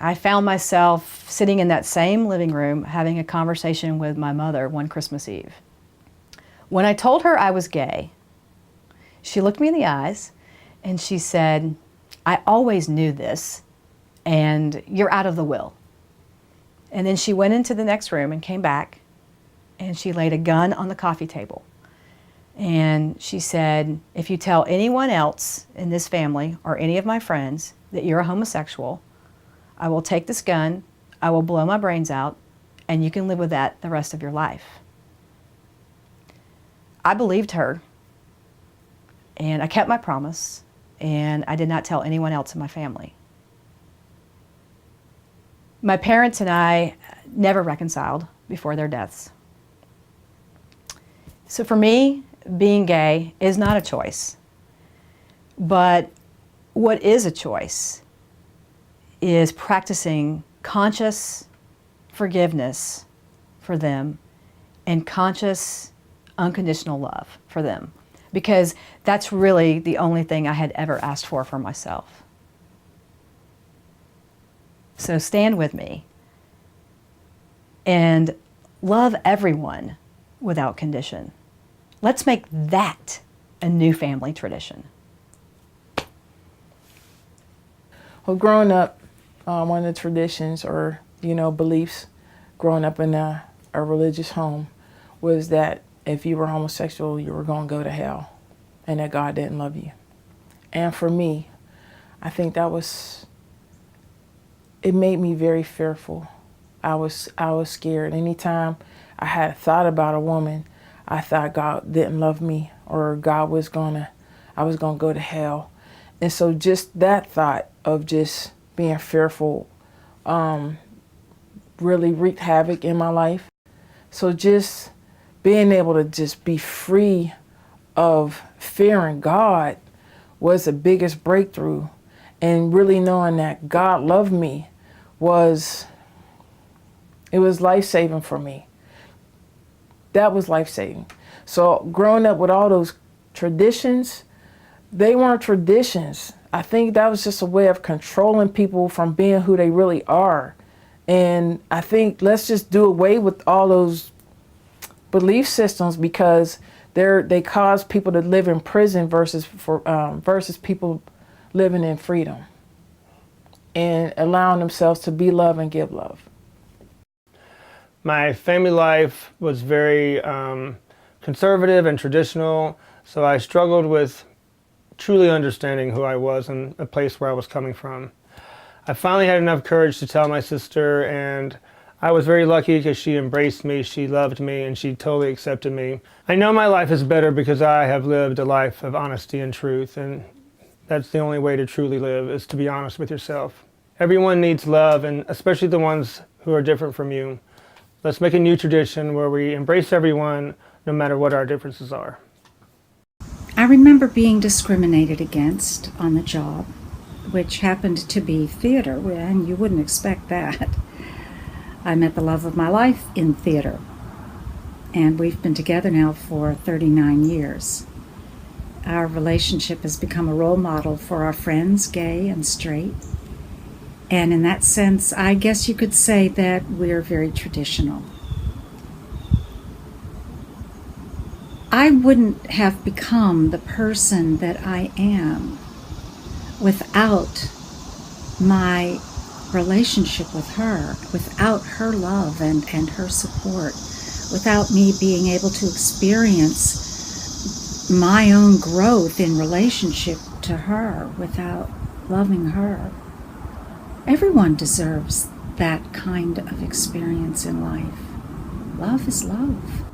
I found myself sitting in that same living room having a conversation with my mother one Christmas Eve. When I told her I was gay, she looked me in the eyes and she said, "I always knew this, and you're out of the will." And then she went into the next room and came back, and she laid a gun on the coffee table. And she said, "If you tell anyone else in this family or any of my friends that you're a homosexual, I will take this gun, I will blow my brains out, and you can live with that the rest of your life." I believed her, and I kept my promise, and I did not tell anyone else in my family. My parents and I never reconciled before their deaths. So for me, being gay is not a choice. But what is a choice is practicing conscious forgiveness for them and conscious unconditional love for them, because that's really the only thing I had ever asked for myself. So stand with me and love everyone without condition. Let's make that a new family tradition. Well, growing up, one of the traditions or, beliefs growing up in a religious home was that if you were homosexual, you were going to go to hell and that God didn't love you. And for me, I think it made me very fearful. I was scared. Anytime I had thought about a woman, I thought God didn't love me or I was gonna go to hell. And so just that thought of just being fearful really wreaked havoc in my life. So just being able to just be free of fearing God was the biggest breakthrough. And really knowing that God loved me was life-saving for me. That was life-saving. So growing up with all those traditions, they weren't traditions. I think that was just a way of controlling people from being who they really are. And I think let's just do away with all those belief systems, because they cause people to live in prison versus people living in freedom and allowing themselves to be loved and give love. My family life was very conservative and traditional, so I struggled with truly understanding who I was and a place where I was coming from. I finally had enough courage to tell my sister, and I was very lucky because she embraced me, she loved me, and she totally accepted me. I know my life is better because I have lived a life of honesty and truth, and that's the only way to truly live, is to be honest with yourself. Everyone needs love, and especially the ones who are different from you. Let's make a new tradition where we embrace everyone, no matter what our differences are. I remember being discriminated against on the job, which happened to be theater, and you wouldn't expect that. I met the love of my life in theater, and we've been together now for 39 years. Our relationship has become a role model for our friends, gay and straight. And in that sense, I guess you could say that we're very traditional. I wouldn't have become the person that I am without my relationship with her, without her love and her support, without me being able to experience my own growth in relationship to her, without loving her. Everyone deserves that kind of experience in life. Love is love.